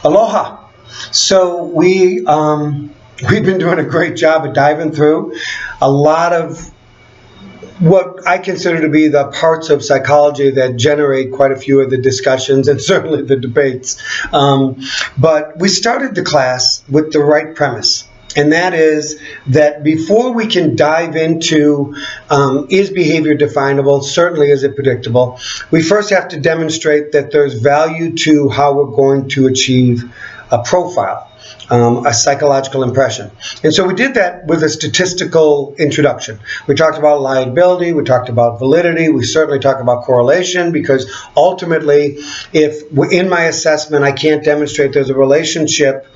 Aloha. So we've been doing a great job of diving through a lot of what I consider to be the parts of psychology that generate quite a few of the discussions and certainly the debates. But we started the class with the right premise. And that is that before we can dive into is behavior definable, certainly is it predictable, we first have to demonstrate that there's value to how we're going to achieve a profile. A psychological impression. And so we did that with a statistical introduction. We talked about liability, we talked about validity, we certainly talked about correlation, because ultimately, if in my assessment I can't demonstrate there's a relationship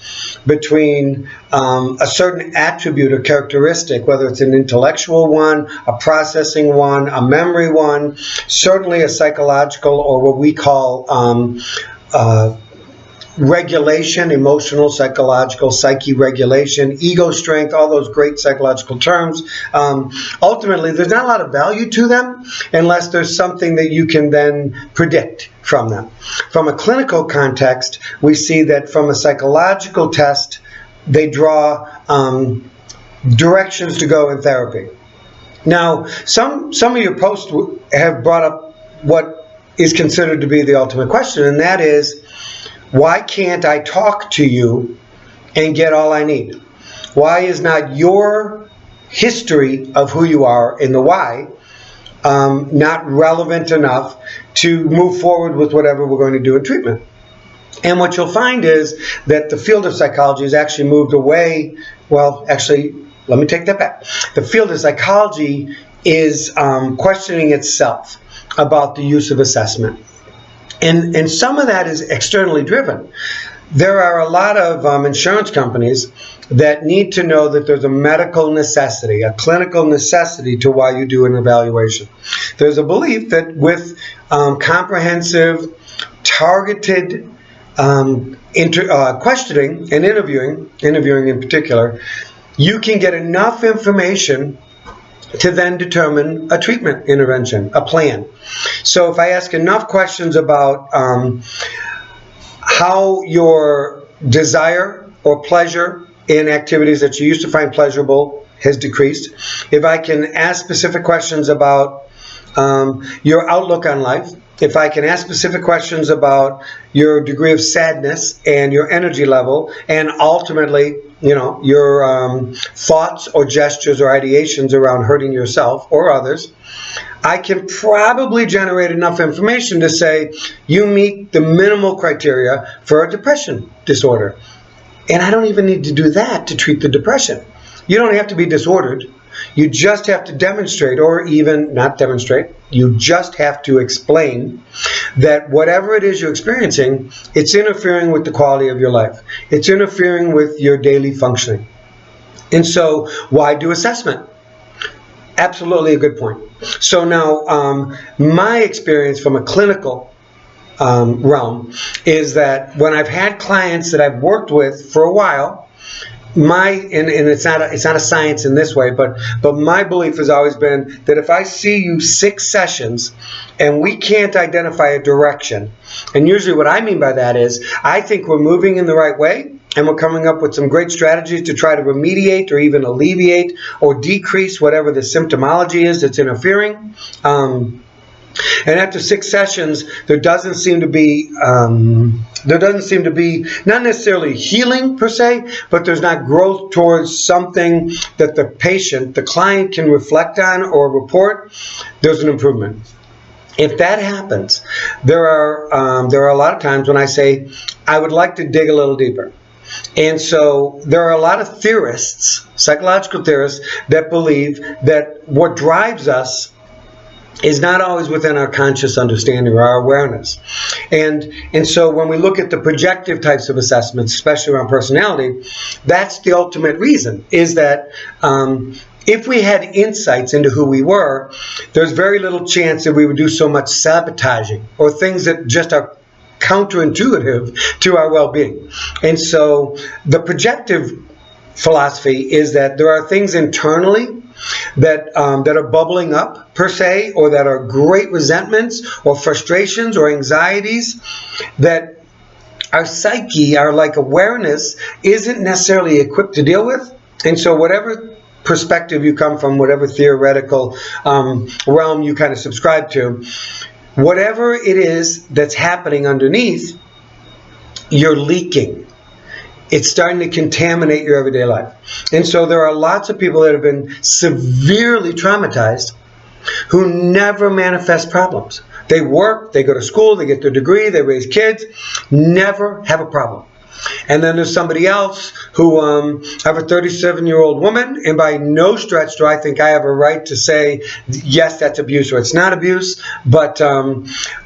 between a certain attribute or characteristic, whether it's an intellectual one, a processing one, a memory one, certainly a psychological or what we call regulation, emotional, psychological, psyche regulation, ego strength, all those great psychological terms. Ultimately, there's not a lot of value to them unless there's something that you can then predict from them. From a clinical context, we see that from a psychological test, they draw directions to go in therapy. Now, some of your posts have brought up what is considered to be the ultimate question, and that is, why can't I talk to you and get all I need? Why is not your history of who you are in the why not relevant enough to move forward with whatever we're going to do in treatment? And what you'll find is that the field of psychology has actually moved away. Well, actually, let me take that back. The field of psychology is questioning itself about the use of assessment. And some of that is externally driven. There are a lot of insurance companies that need to know that there's a medical necessity, a clinical necessity to why you do an evaluation. There's a belief that with comprehensive, targeted questioning and interviewing in particular, you can get enough information to then determine a treatment intervention, a plan. So if I ask enough questions about how your desire or pleasure in activities that you used to find pleasurable has decreased, if I can ask specific questions about your outlook on life, if I can ask specific questions about your degree of sadness and your energy level, and ultimately, your thoughts or gestures or ideations around hurting yourself or others, I can probably generate enough information to say you meet the minimal criteria for a depression disorder. And I don't even need to do that to treat the depression. You don't have to be disordered. You just have to demonstrate, or even not demonstrate, you just have to explain that whatever it is you're experiencing, it's interfering with the quality of your life. It's interfering with your daily functioning. And so, why do assessment? Absolutely a good point. So now, my experience from a clinical realm is that when I've had clients that I've worked with for a while, and it's not a science in this way, but my belief has always been that if I see you 6 sessions and we can't identify a direction, and usually what I mean by that is I think we're moving in the right way and we're coming up with some great strategies to try to remediate or even alleviate or decrease whatever the symptomology is that's interfering. And after 6 sessions, there doesn't seem to be not necessarily healing per se, but there's not growth towards something that the client can reflect on or report. There's an improvement. If that happens, there are a lot of times when I say I would like to dig a little deeper. And so there are a lot of theorists, psychological theorists, that believe that what drives us is not always within our conscious understanding or our awareness. And so when we look at the projective types of assessments, especially around personality, that's the ultimate reason, is that if we had insights into who we were, there's very little chance that we would do so much sabotaging or things that just are counterintuitive to our well-being. And so the projective philosophy is that there are things internally that are bubbling up per se, or that are great resentments or frustrations or anxieties that our psyche, our like awareness isn't necessarily equipped to deal with. And so whatever perspective you come from, whatever theoretical realm you kind of subscribe to, whatever it is that's happening underneath, you're leaking. It's starting to contaminate your everyday life. And so there are lots of people that have been severely traumatized who never manifest problems. They work, they go to school, they get their degree, they raise kids, never have a problem. And then there's somebody else who, I have a 37-year-old woman, and by no stretch do I think I have a right to say, yes, that's abuse or it's not abuse, but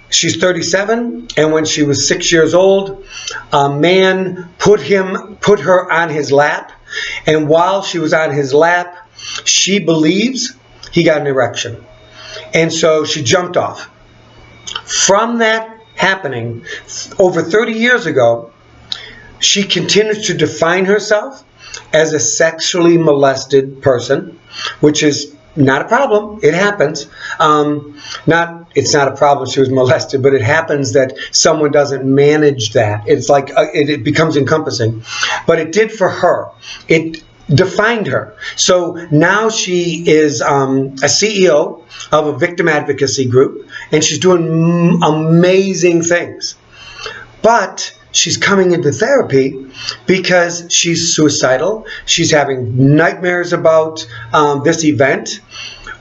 she's 37, and when she was 6 years old, a man put her on his lap, and while she was on his lap, she believes he got an erection. And so she jumped off. From that happening over 30 years ago, she continues to define herself as a sexually molested person, which is not a problem. It happens. It's not a problem she was molested, but it happens that someone doesn't manage that. It's like it becomes encompassing. But it did for her. It defined her. So now she is a CEO of a victim advocacy group, and she's doing amazing things. But she's coming into therapy because she's suicidal. She's having nightmares about this event.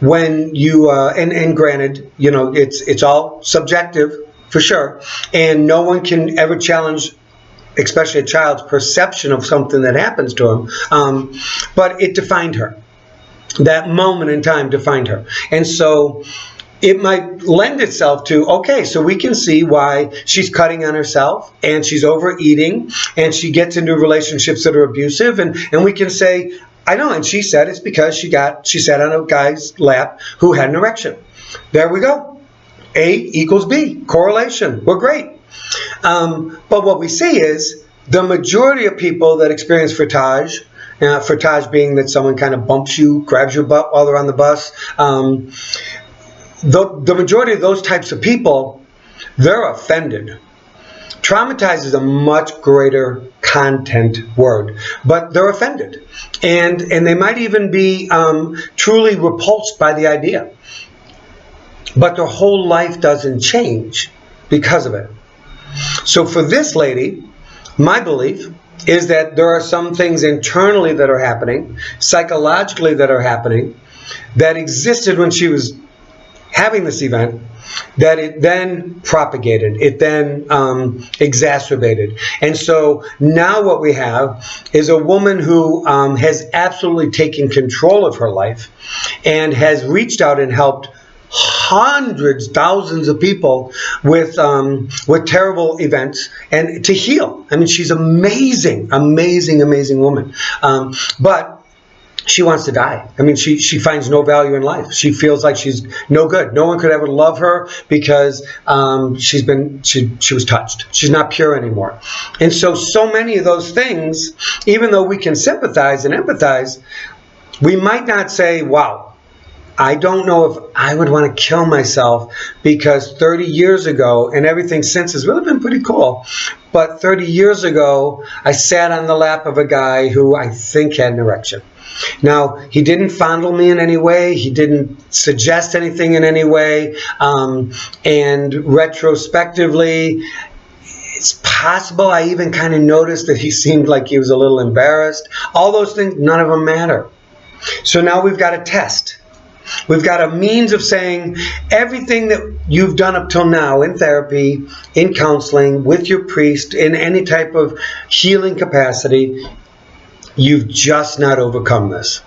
When you and granted, you know, it's all subjective for sure, and no one can ever challenge, especially a child's perception of something that happens to him. But it defined her. That moment in time defined her, and so it might lend itself to, okay, so we can see why she's cutting on herself and she's overeating and she gets into relationships that are abusive, and we can say, I know, and she said it's because she sat on a guy's lap who had an erection. There we go. A equals B. Correlation. We're great. But what we see is the majority of people that experience frottage, frottage being that someone kind of bumps you, grabs your butt while they're on the bus, the majority of those types of people, they're offended. Traumatized is a much greater content word, but they're offended. And they might even be truly repulsed by the idea. But their whole life doesn't change because of it. So for this lady, my belief is that there are some things internally that are happening, psychologically that are happening, that existed when she was having this event, that it then propagated, it then exacerbated. And so now what we have is a woman who has absolutely taken control of her life and has reached out and helped hundreds, thousands of people with terrible events and to heal. I mean, she's amazing, amazing, amazing woman. But she wants to die. I mean, she finds no value in life. She feels like she's no good. No one could ever love her because she was touched. She's not pure anymore. And so many of those things, even though we can sympathize and empathize, we might not say, wow, I don't know if I would want to kill myself because 30 years ago, and everything since has really been pretty cool, but 30 years ago, I sat on the lap of a guy who I think had an erection. Now, he didn't fondle me in any way. He didn't suggest anything in any way. And retrospectively, it's possible I even kind of noticed that he seemed like he was a little embarrassed. All those things, none of them matter. So now we've got a test. We've got a means of saying everything that you've done up till now in therapy, in counseling, with your priest, in any type of healing capacity, you've just not overcome this.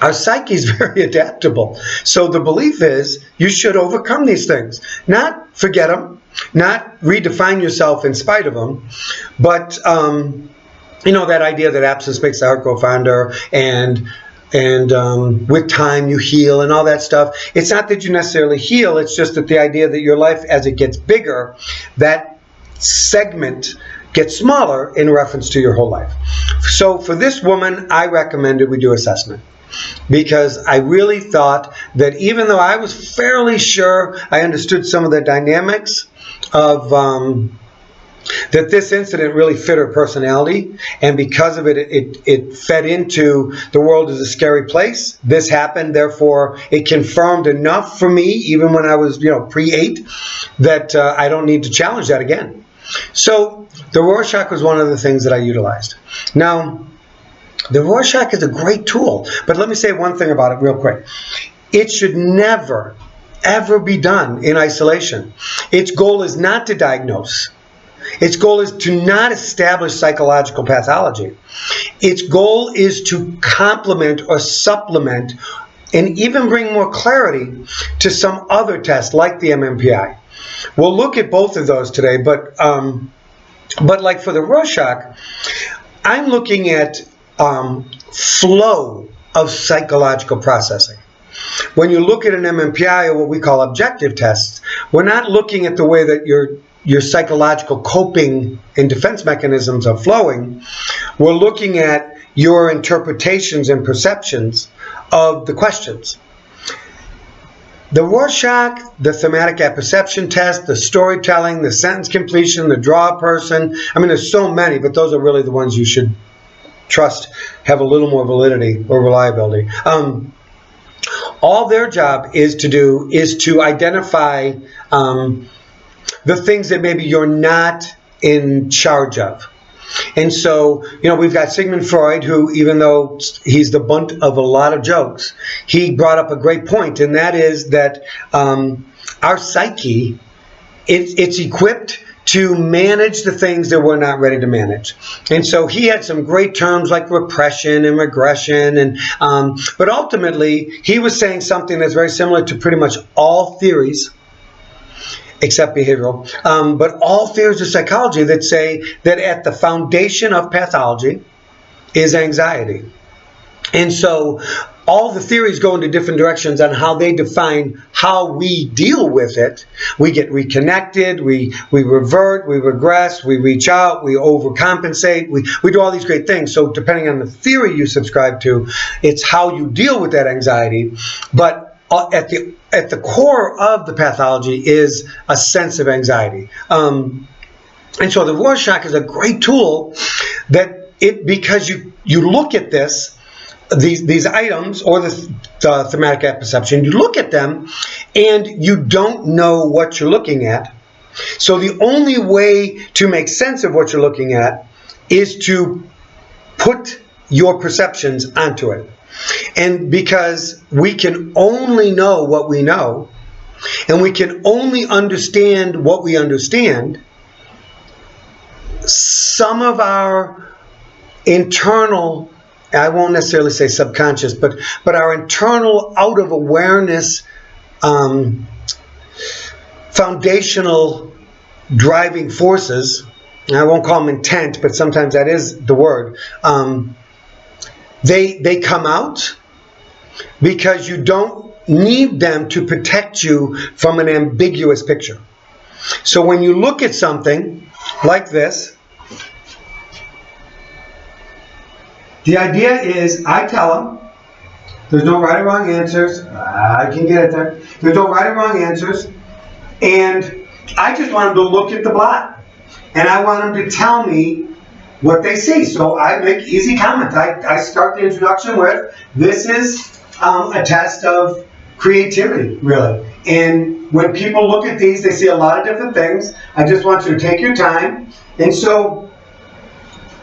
Our psyche is very adaptable. So the belief is you should overcome these things. Not forget them, not redefine yourself in spite of them, but, you know, that idea that absence makes the heart grow fonder, and with time you heal and all that stuff. It's not that you necessarily heal, it's just that the idea that your life, as it gets bigger, that segment gets smaller in reference to your whole life. So for this woman, I recommended we do assessment, because I really thought that even though I was fairly sure I understood some of the dynamics of that this incident really fit her personality, and because of it, it fed into the world is a scary place. This happened, therefore it confirmed enough for me, even when I was, pre-8, that I don't need to challenge that again. So the Rorschach was one of the things that I utilized. Now, the Rorschach is a great tool, but let me say one thing about it real quick. It should never, ever be done in isolation. Its goal is not to diagnose. Its goal is to not establish psychological pathology. Its goal is to complement or supplement and even bring more clarity to some other tests like the MMPI. We'll look at both of those today, but like for the Rorschach, I'm looking at flow of psychological processing. When you look at an MMPI, or what we call objective tests, we're not looking at the way that your psychological coping and defense mechanisms are flowing. We're looking at your interpretations and perceptions of the questions. The Rorschach, the thematic apperception test, the storytelling, the sentence completion, the draw person, I mean, there's so many, but those are really the ones you should trust have a little more validity or reliability. All their job is to do is to identify the things that maybe you're not in charge of. And so, we've got Sigmund Freud, who, even though he's the butt of a lot of jokes, he brought up a great point, and that is that our psyche, it's equipped to manage the things that we're not ready to manage. And so he had some great terms like repression and regression, and but ultimately he was saying something that's very similar to pretty much all theories except behavioral, but all theories of psychology that say that at the foundation of pathology is anxiety. And so all the theories go into different directions on how they define how we deal with it. We get reconnected, we revert, we regress, we reach out, we overcompensate, we do all these great things. So depending on the theory you subscribe to, it's how you deal with that anxiety. But at the core of the pathology is a sense of anxiety. And so the Rorschach is a great tool because you look at these items, or the thematic apperception, you look at them and you don't know what you're looking at. So the only way to make sense of what you're looking at is to put your perceptions onto it. And because we can only know what we know, and we can only understand what we understand, some of our internal, I won't necessarily say subconscious, but our internal out of awareness foundational driving forces, and I won't call them intent, but sometimes that is the word, they come out because you don't need them to protect you from an ambiguous picture. So when you look at something like this, the idea is I tell them there's no right or wrong answers. I can get it there. There's no right or wrong answers. And I just want them to look at the blot. And I want them to tell me what they see. So I make easy comments. I start the introduction with, this is a test of creativity, really. And when people look at these, they see a lot of different things. I just want you to take your time. And so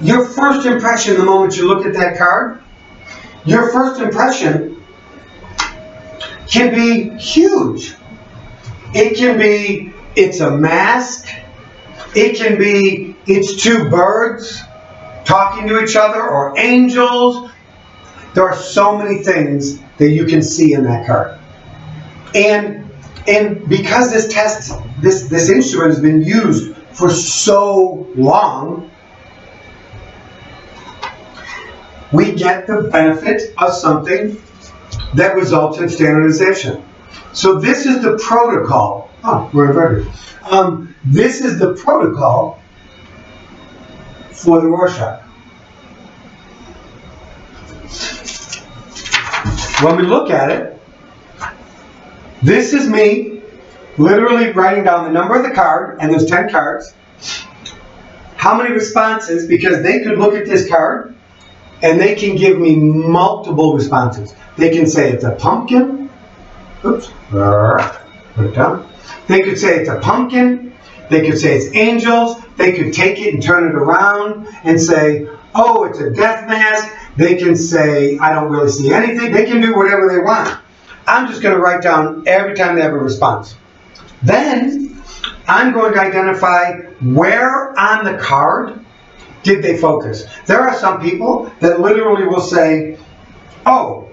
your first impression the moment you look at that card, your first impression can be huge. It can be, it's a mask. It can be, it's two birds talking to each other, or angels. There are so many things that you can see in that card. And because this test, this instrument has been used for so long, we get the benefit of something that results in standardization. So this is the protocol. Oh, we're inverted. This is the protocol for the Rorschach. When we look at it, this is me literally writing down the number of the card, and there's 10 cards, how many responses, because they could look at this card and they can give me multiple responses. They can say it's a pumpkin. Oops. Put it down. They could say it's a pumpkin. They could say it's angels. They could take it and turn it around and say, oh, it's a death mask. They can say, I don't really see anything. They can do whatever they want. I'm just going to write down every time they have a response. Then I'm going to identify where on the card did they focus. There are some people that literally will say, oh,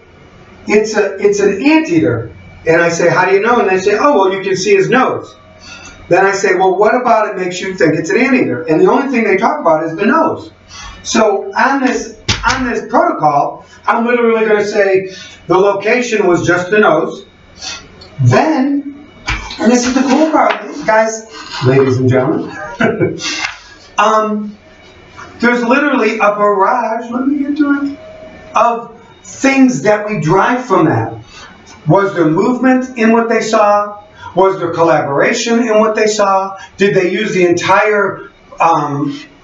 it's an anteater. And I say, how do you know? And they say, oh, well, you can see his nose. Then I say, well, what about it makes you think it's an anteater? And the only thing they talk about is the nose. So on this protocol, I'm literally going to say the location was just the nose. Then, and this is the cool part, guys, ladies and gentlemen, there's literally a barrage, let me get to it, of things that we drive from that. Was there movement in what they saw? Was there collaboration in what they saw? Did they use the entire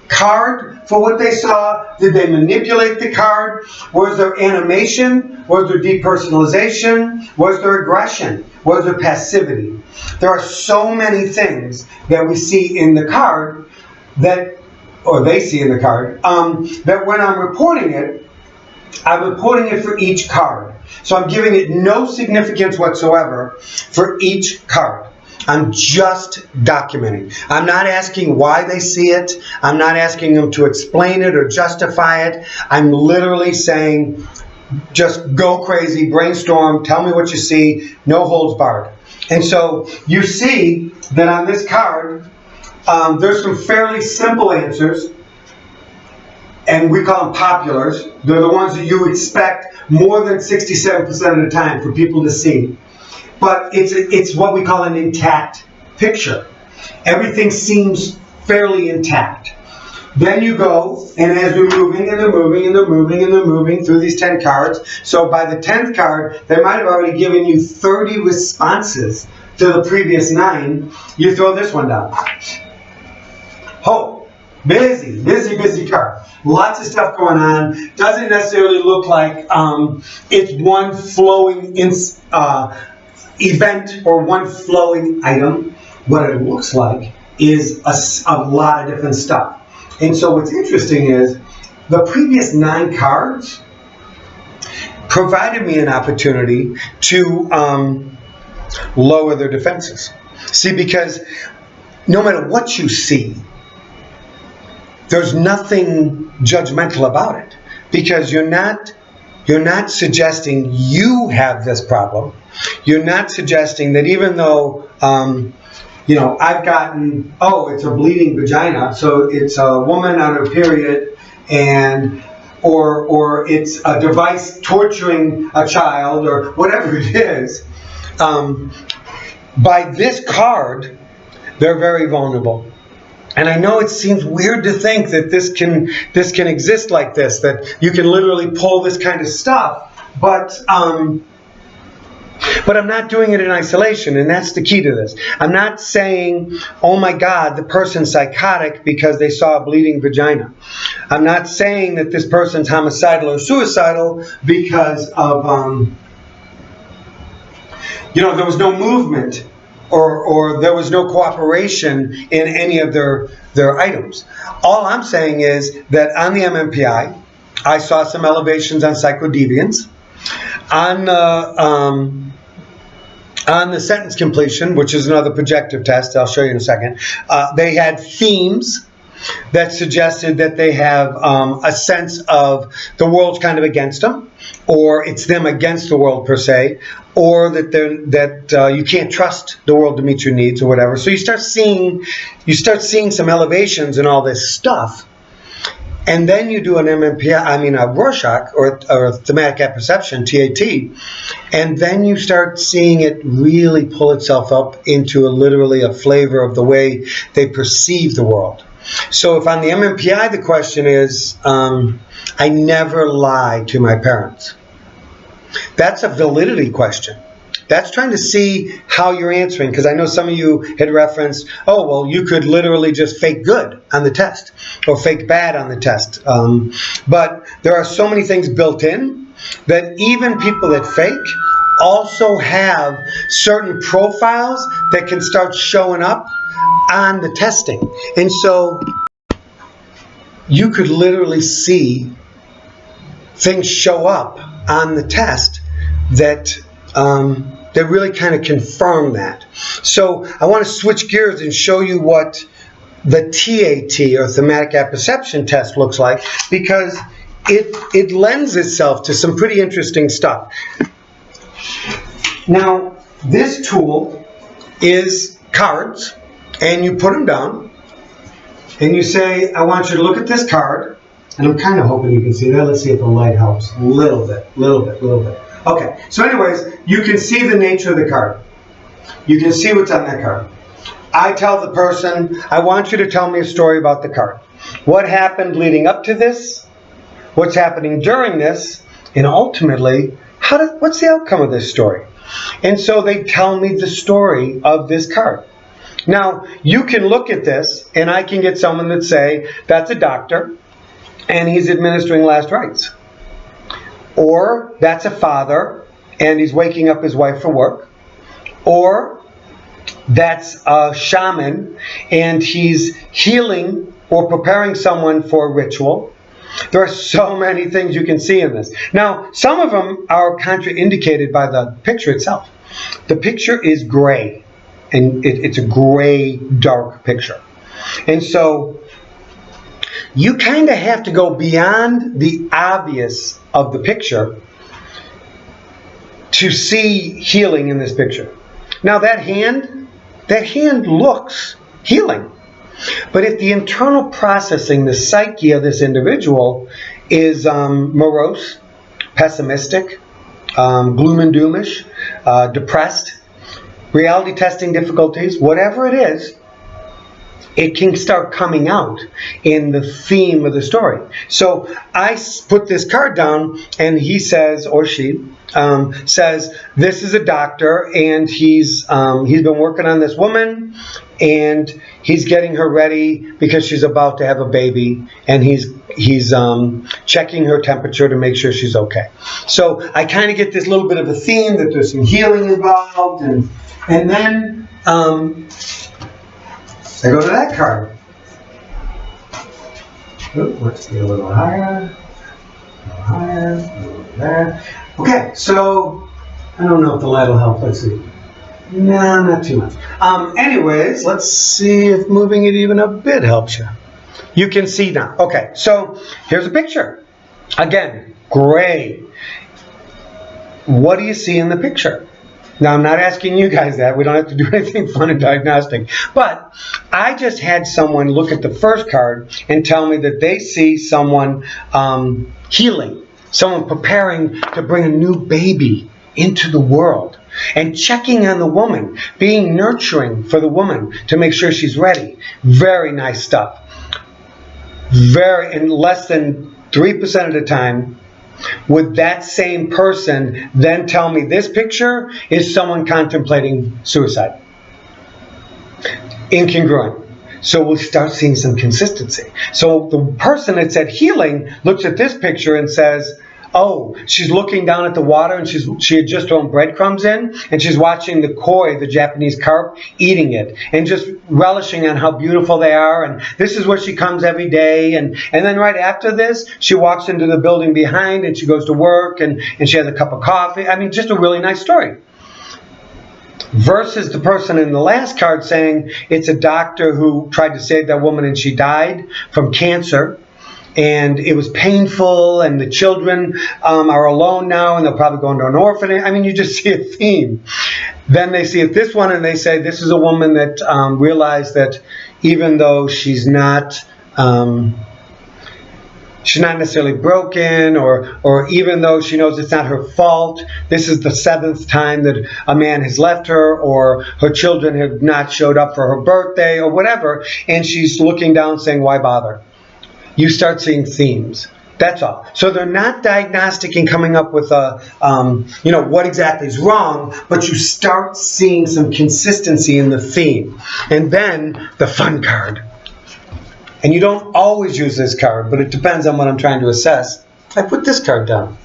card for what they saw? Did they manipulate the card? Was there animation? Was there depersonalization? Was there aggression? Was there passivity? There are so many things that we see in the card that, or they see in the card, that when I'm reporting it, I'm reporting it for each card. So I'm giving it no significance whatsoever for each card. I'm just documenting. I'm not asking why they see it. I'm not asking them to explain it or justify it. I'm literally saying, just go crazy, brainstorm, tell me what you see, no holds barred. And so you see that on this card, there's some fairly simple answers. And we call them populars. They're the ones that you expect more than 67% of the time for people to see. But it's what we call an intact picture. Everything seems fairly intact. Then you go, and as they're moving, and they're moving, and they're moving, and they're moving through these 10 cards. So by the 10th card, they might have already given you 30 responses to the previous 9. You throw this one down. Oh. Busy card. Lots of stuff going on. Doesn't necessarily look like it's one flowing event or one flowing item. What it looks like is a lot of different stuff. And so what's interesting is the previous 9 cards provided me an opportunity to lower their defenses. See, because no matter what you see, there's nothing judgmental about it, because you're not suggesting you have this problem. You're not suggesting that even though I've gotten, oh, it's a bleeding vagina, so it's a woman on her period, and or it's a device torturing a child, or whatever it is. By this card, they're very vulnerable. And I know it seems weird to think that this can exist like this, that you can literally pull this kind of stuff, but I'm not doing it in isolation, and that's the key to this. I'm not saying, oh my God, the person's psychotic because they saw a bleeding vagina. I'm not saying that this person's homicidal or suicidal because of, there was no movement or there was no cooperation in any of their items. All I'm saying is that on the MMPI, I saw some elevations on psychodeviance. On the sentence completion, which is another projective test, I'll show you in a second, they had themes that suggested that they have a sense of the world's kind of against them, or it's them against the world per se, or that you can't trust the world to meet your needs or whatever. So you start seeing some elevations in all this stuff, and then you do an a Rorschach or thematic apperception, TAT, and then you start seeing it really pull itself up into literally a flavor of the way they perceive the world. So if on the MMPI the question is, I never lie to my parents, that's a validity question. That's trying to see how you're answering, because I know some of you had referenced, oh, well, you could literally just fake good on the test or fake bad on the test. But there are so many things built in that even people that fake also have certain profiles that can start showing up on the testing. And so you could literally see things show up on the test that that really kind of confirm that. So I want to switch gears and show you what the TAT, or thematic apperception test, looks like, because it lends itself to some pretty interesting stuff. Now, this tool is cards, and you put them down, and you say, I want you to look at this card, and I'm kind of hoping you can see that. Let's see if the light helps. A little bit. Okay, so anyways, you can see the nature of the card. You can see what's on that card. I tell the person, I want you to tell me a story about the card. What happened leading up to this? What's happening during this? And ultimately, what's the outcome of this story? And so they tell me the story of this card. Now, you can look at this, and I can get someone that say, that's a doctor, and he's administering last rites. Or that's a father, and he's waking up his wife for work. Or that's a shaman, and he's healing or preparing someone for a ritual. There are so many things you can see in this. Now, some of them are contraindicated by the picture itself. The picture is gray, and it's a gray, dark picture. And so you kind of have to go beyond the obvious of the picture to see healing in this picture. Now that hand looks healing. But if the internal processing, the psyche of this individual is morose, pessimistic, gloom and doomish, depressed, reality testing difficulties, whatever it is, it can start coming out in the theme of the story. So I put this card down, and he says, or she says, this is a doctor, and he's been working on this woman, and he's getting her ready because she's about to have a baby, and he's checking her temperature to make sure she's okay. So I kind of get this little bit of a theme that there's some healing involved, and then I go to that card. Let's get a little higher, a little there. Okay, so I don't know if the light will help. Let's see. No, not too much. Anyways, let's see if moving it even a bit helps you. You can see now. Okay, so here's a picture. Again, gray. What do you see in the picture? Now, I'm not asking you guys that. We don't have to do anything fun and diagnostic. But I just had someone look at the first card and tell me that they see someone healing, someone preparing to bring a new baby into the world, and checking on the woman, being nurturing for the woman to make sure she's ready. Very nice stuff. In less than 3% of the time, would that same person then tell me this picture is someone contemplating suicide? Incongruent. So we'll start seeing some consistency. So the person that said healing looks at this picture and says, oh, she's looking down at the water, and she had just thrown breadcrumbs in, and she's watching the koi, the Japanese carp, eating it, and just relishing on how beautiful they are, and this is where she comes every day, and then right after this, she walks into the building behind, and she goes to work, and she has a cup of coffee. I mean, just a really nice story. Versus the person in the last card saying it's a doctor who tried to save that woman, and she died from cancer. And it was painful, and the children are alone now, and they'll probably go into an orphanage. I mean, you just see a theme. Then they see it this one, and they say this is a woman that realized that even though she's not necessarily broken, or even though she knows it's not her fault, this is the 7th time that a man has left her, or her children have not showed up for her birthday, or whatever, and she's looking down saying, why bother? You start seeing themes. That's all. So they're not diagnostic and coming up with a, what exactly is wrong, but you start seeing some consistency in the theme. And then the fun card. And you don't always use this card, but it depends on what I'm trying to assess. I put this card down.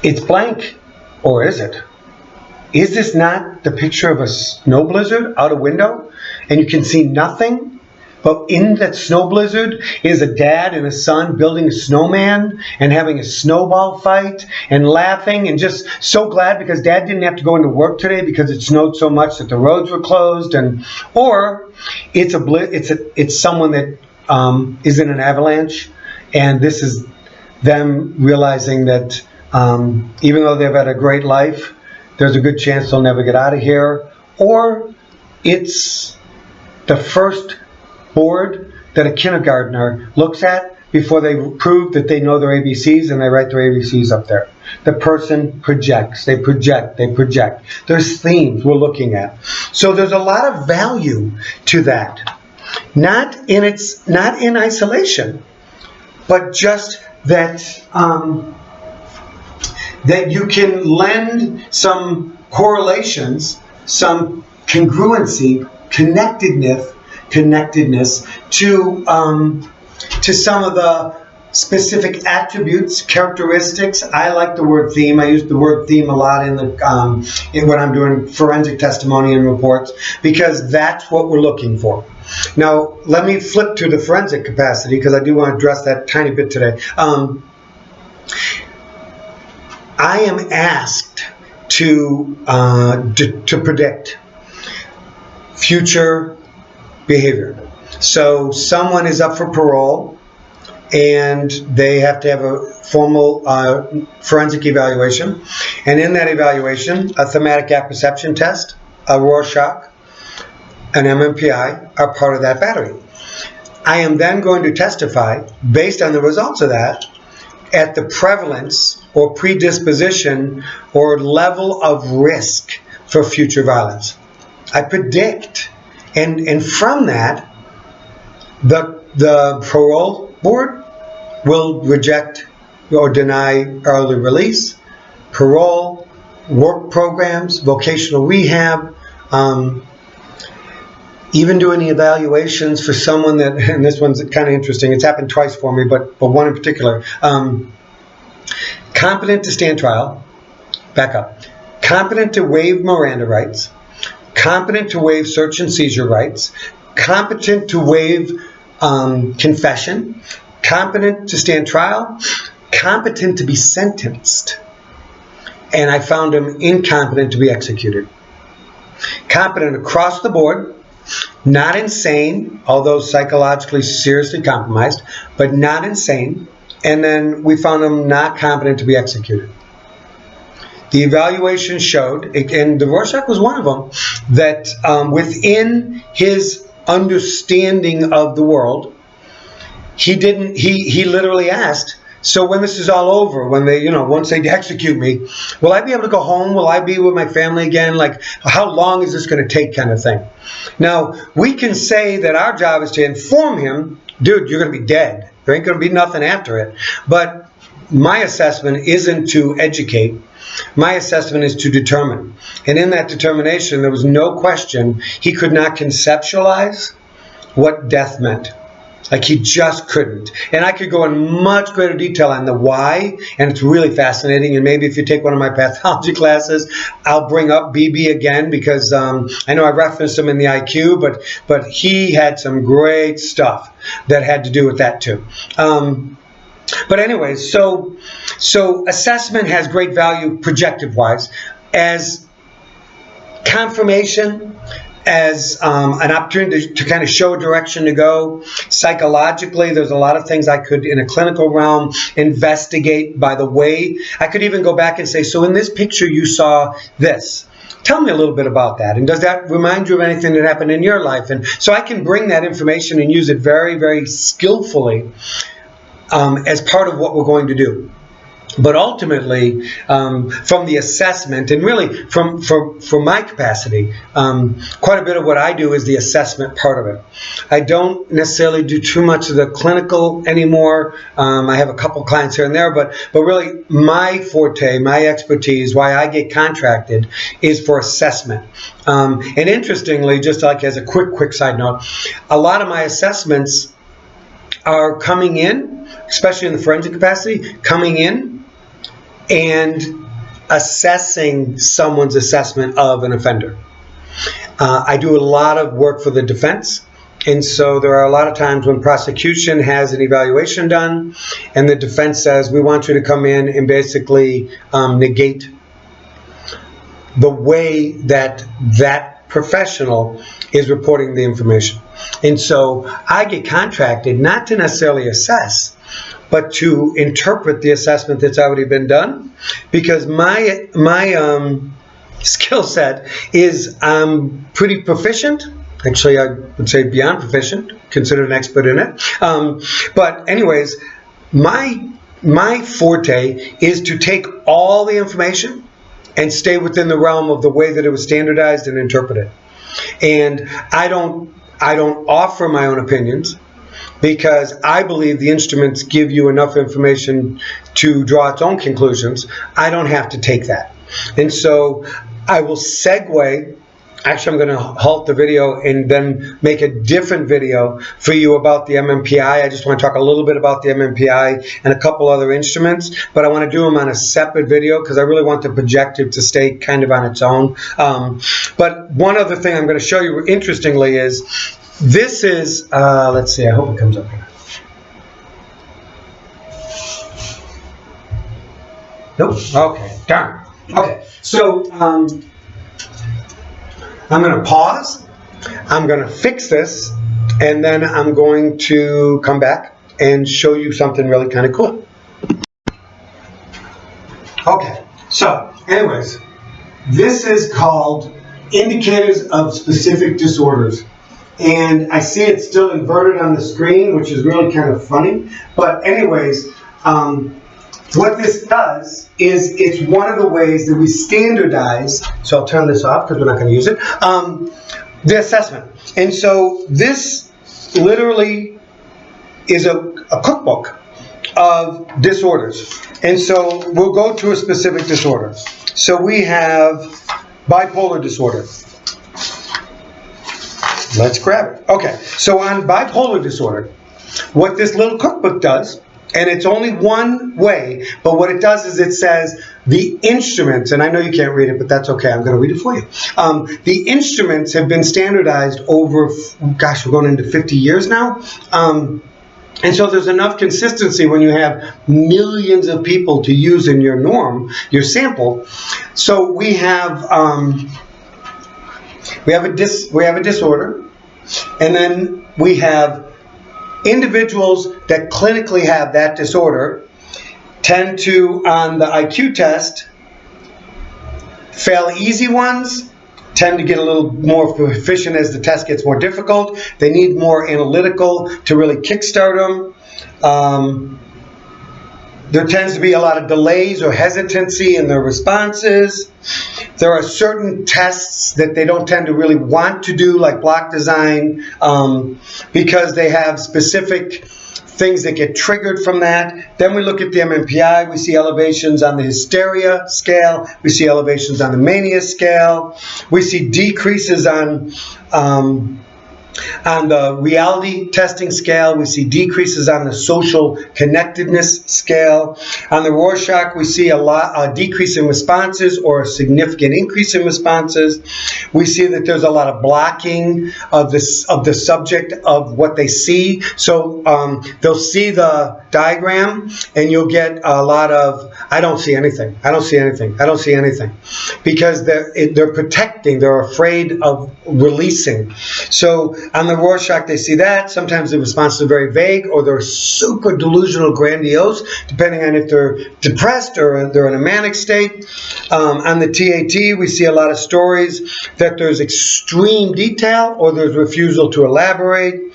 It's blank, or is it? Is this not the picture of a snow blizzard out a window? And you can see nothing? But in that snow blizzard is a dad and a son building a snowman and having a snowball fight and laughing and just so glad because dad didn't have to go into work today because it snowed so much that the roads were closed. Or it's someone that is in an avalanche, and this is them realizing that even though they've had a great life, there's a good chance they'll never get out of here. Or it's the first board that a kindergartner looks at before they prove that they know their ABCs, and they write their ABCs up there. The person projects, they project, they project. There's themes we're looking at. So there's a lot of value to that. Not in isolation, but just that that you can lend some correlations, some congruency, connectedness to some of the specific attributes, characteristics. I like the word theme. I use the word theme a lot in when I'm doing forensic testimony and reports, because that's what we're looking for. Now, let me flip to the forensic capacity, because I do want to address that tiny bit today. I am asked to predict future behavior. So someone is up for parole and they have to have a formal forensic evaluation. And in that evaluation, a thematic apperception test, a Rorschach, an MMPI are part of that battery. I am then going to testify based on the results of that at the prevalence or predisposition or level of risk for future violence. I predict. And from that, the parole board will reject or deny early release, parole, work programs, vocational rehab, even doing the evaluations for someone that, and this one's kind of interesting, it's happened twice for me, but one in particular, competent to stand trial, back up, competent to waive Miranda rights, competent to waive search and seizure rights, competent to waive confession, competent to stand trial, competent to be sentenced, and I found him incompetent to be executed. Competent across the board, not insane, although psychologically seriously compromised, but not insane, and then we found him not competent to be executed. The evaluation showed, and the Rorschach was one of them, that within his understanding of the world, he literally asked, so when this is all over, when they, once they execute me, will I be able to go home? Will I be with my family again? Like, how long is this going to take, kind of thing? Now, we can say that our job is to inform him, dude, you're going to be dead. There ain't going to be nothing after it. But my assessment isn't to educate. My assessment is to determine. And in that determination, there was no question he could not conceptualize what death meant. Like, he just couldn't. And I could go in much greater detail on the why, and it's really fascinating. And maybe if you take one of my pathology classes, I'll bring up BB again, because I know I referenced him in the IQ, but he had some great stuff that had to do with that too. But anyways, so assessment has great value projective-wise as confirmation, as an opportunity to kind of show a direction to go. Psychologically, there's a lot of things I could, in a clinical realm, investigate by the way. I could even go back and say, so in this picture you saw this. Tell me a little bit about that. And does that remind you of anything that happened in your life? And so I can bring that information and use it very, very skillfully as part of what we're going to do. But ultimately, from the assessment, and really from my capacity, quite a bit of what I do is the assessment part of it. I don't necessarily do too much of the clinical anymore. I have a couple clients here and there, but really my forte, my expertise, why I get contracted is for assessment. And interestingly, just like as a quick side note, a lot of my assessments are coming in, especially in the forensic capacity, coming in and assessing someone's assessment of an offender. I do a lot of work for the defense, and so there are a lot of times when prosecution has an evaluation done and the defense says, we want you to come in and basically negate the way that that professional is reporting the information. And so I get contracted not to necessarily assess, but to interpret the assessment that's already been done, because my skill set is I'm pretty proficient. Actually, I would say beyond proficient, considered an expert in it. But anyways, my forte is to take all the information and stay within the realm of the way that it was standardized and interpreted. And I don't offer my own opinions, because I believe the instruments give you enough information to draw its own conclusions. I don't have to take that. And so I will segue. Actually, I'm going to halt the video and then make a different video for you about the MMPI. I just want to talk a little bit about the MMPI and a couple other instruments, but I want to do them on a separate video because I really want the projective to stay kind of on its own. But one other thing I'm going to show you, interestingly, is this is, let's see, I hope it comes up here. Nope. Okay, darn. Okay, so I'm going to pause, I'm going to fix this, and then I'm going to come back and show you something really kind of cool. Okay, so anyways, this is called Indicators of Specific Disorders. And I see it's still inverted on the screen, which is really kind of funny. But anyways, what this does is it's one of the ways that we standardize, so I'll turn this off because we're not going to use it, the assessment. And so this literally is a cookbook of disorders. And so we'll go to a specific disorder. So we have bipolar disorder. Let's grab it. Okay, so on bipolar disorder, what this little cookbook does, and it's only one way, but what it does is it says the instruments, and I know you can't read it, but that's okay, I'm going to read it for you. The instruments have been standardized over, gosh, we're going into 50 years now. And so there's enough consistency when you have millions of people to use in your norm, your sample. So we have a disorder, and then we have individuals that clinically have that disorder tend to, on the IQ test, fail easy ones, tend to get a little more proficient as the test gets more difficult. They need more analytical to really kickstart them. There tends to be a lot of delays or hesitancy in their responses. There are certain tests that they don't tend to really want to do, like block design, because they have specific things that get triggered from that. Then we look at the MMPI. We see elevations on the hysteria scale. We see elevations on the mania scale. We see decreases on the reality testing scale. We see decreases on the social connectedness scale. On the Rorschach, we see a decrease in responses or a significant increase in responses. We see that there's a lot of blocking of the subject of what they see. So they'll see the diagram and you'll get a lot of, I don't see anything, I don't see anything, I don't see anything. Because they're protecting, they're afraid of releasing. So on the Rorschach, they see that. Sometimes the responses are very vague, or they're super delusional, grandiose, depending on if they're depressed or they're in a manic state. On the TAT, we see a lot of stories that there's extreme detail or there's refusal to elaborate.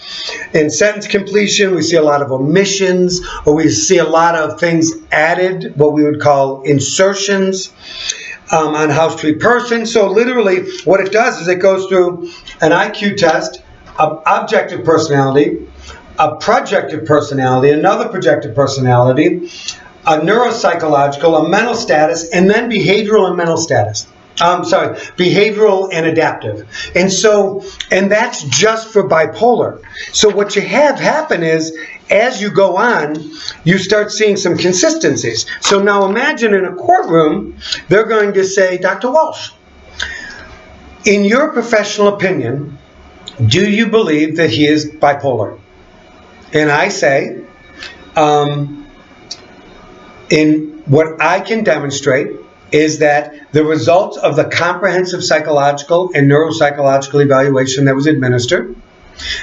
In sentence completion, we see a lot of omissions, or we see a lot of things added, what we would call insertions. On House Tree Person. So literally what it does is it goes through an IQ test, objective personality, a projective personality, another projective personality, a neuropsychological, a mental status, and then behavioral and mental status. Behavioral and adaptive. And that's just for bipolar. So what you have happen is, as you go on, you start seeing some consistencies. So now imagine in a courtroom, they're going to say, Dr. Walsh, in your professional opinion, do you believe that he is bipolar? And I say, in what I can demonstrate is that the results of the comprehensive psychological and neuropsychological evaluation that was administered,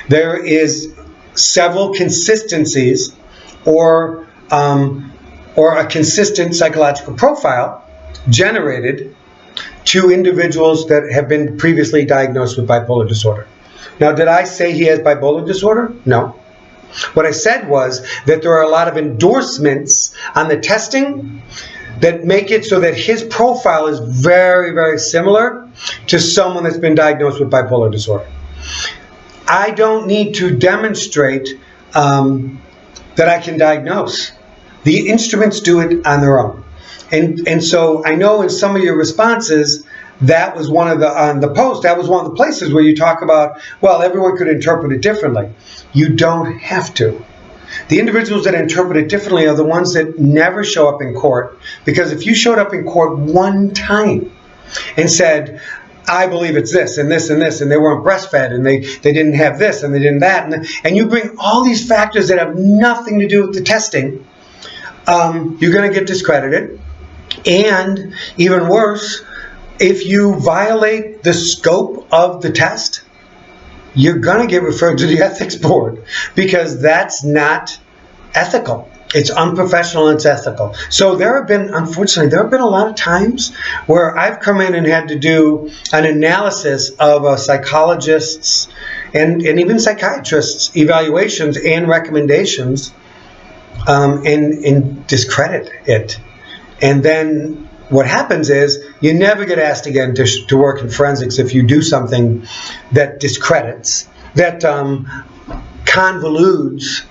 there is several consistencies or a consistent psychological profile generated to individuals that have been previously diagnosed with bipolar disorder. Now, did I say he has bipolar disorder? No. What I said was that there are a lot of endorsements on the testing that make it so that his profile is very, very similar to someone that's been diagnosed with bipolar disorder. I don't need to demonstrate that I can diagnose. The instruments do it on their own. And so I know in some of your responses, that was one of on the post, that was one of the places where you talk about, well, everyone could interpret it differently. You don't have to. The individuals that interpret it differently are the ones that never show up in court, because if you showed up in court one time and said, I believe it's this and this and this, and they weren't breastfed, and they didn't have this and they didn't that, and you bring all these factors that have nothing to do with the testing, you're going to get discredited. And even worse, if you violate the scope of the test, you're going to get referred to the ethics board, because that's not ethical. It's unprofessional and it's ethical. So unfortunately, there have been a lot of times where I've come in and had to do an analysis of a psychologist's and even psychiatrists' evaluations and recommendations and discredit it. And then what happens is you never get asked again to work in forensics if you do something that discredits, that convolutes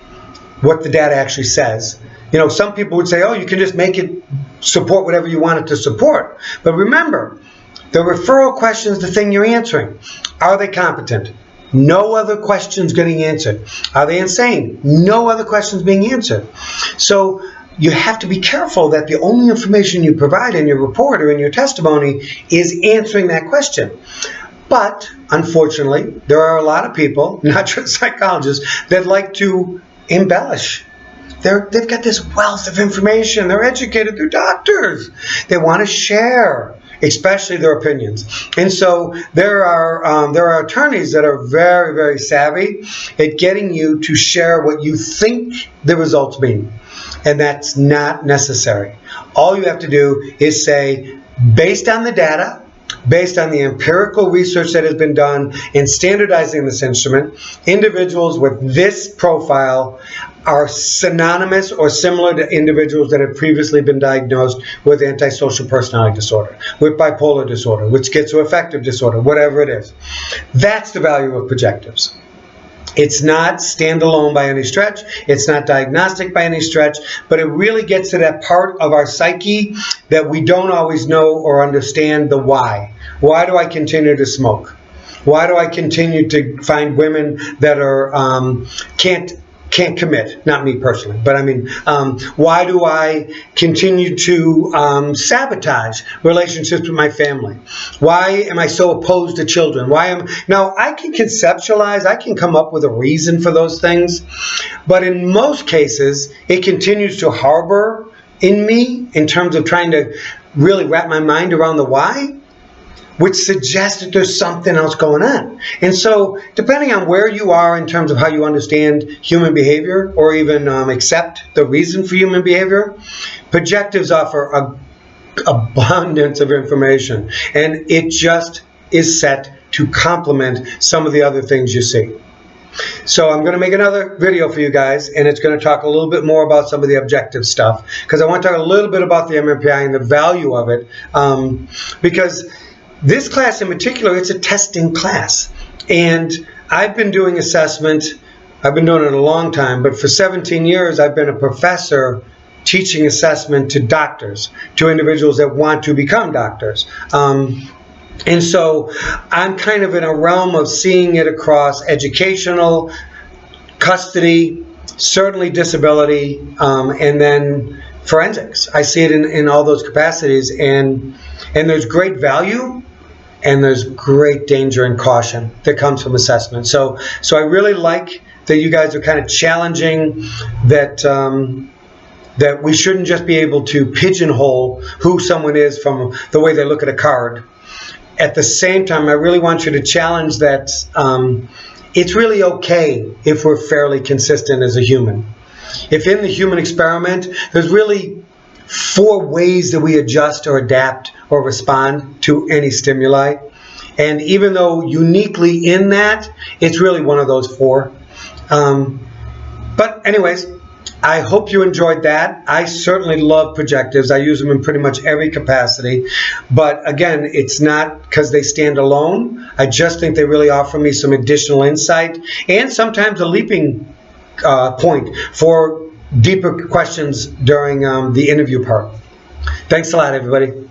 what the data actually says. You know, some people would say, oh, you can just make it support whatever you want it to support. But remember, the referral question is the thing you're answering. Are they competent? No other questions getting answered. Are they insane? No other questions being answered. So you have to be careful that the only information you provide in your report or in your testimony is answering that question. But unfortunately, there are a lot of people, not just psychologists, that like to embellish. They've got this wealth of information. They're educated. They're doctors. They want to share, especially their opinions. And so there are attorneys that are very, very savvy at getting you to share what you think the results mean. And that's not necessary. All you have to do is say, based on the data, based on the empirical research that has been done in standardizing this instrument, individuals with this profile are synonymous or similar to individuals that have previously been diagnosed with antisocial personality disorder, with bipolar disorder, with schizoaffective disorder, whatever it is. That's the value of projectives. It's not standalone by any stretch. It's not diagnostic by any stretch, but it really gets to that part of our psyche that we don't always know or understand the why. Why do I continue to smoke? Why do I continue to find women that are can't commit? Not me personally, but I mean, why do I continue to sabotage relationships with my family? Why am I so opposed to children? Now, I can conceptualize, I can come up with a reason for those things, but in most cases, it continues to harbor in me in terms of trying to really wrap my mind around the why, which suggests that there's something else going on. And so, depending on where you are in terms of how you understand human behavior, or even accept the reason for human behavior, projectives offer an abundance of information, and it just is set to complement some of the other things you see. So I'm going to make another video for you guys, and it's going to talk a little bit more about some of the objective stuff, because I want to talk a little bit about the MMPI and the value of it, because this class in particular, it's a testing class. And I've been doing assessment. I've been doing it a long time, but for 17 years, I've been a professor teaching assessment to doctors, to individuals that want to become doctors. And so I'm kind of in a realm of seeing it across educational, custody, certainly disability, and then forensics. I see it in all those capacities, and there's great value, and there's great danger and caution that comes from assessment. So I really like that you guys are kind of challenging that that we shouldn't just be able to pigeonhole who someone is from the way they look at a card. At the same time, I really want you to challenge that it's really okay if we're fairly consistent as a human. If in the human experiment, there's really 4 ways that we adjust or adapt or respond to any stimuli. And even though uniquely in that, it's really one of those 4. But anyways, I hope you enjoyed that. I certainly love projectives. I use them in pretty much every capacity. But again, it's not because they stand alone. I just think they really offer me some additional insight and sometimes a leaping point for deeper questions during the interview part. Thanks a lot, everybody.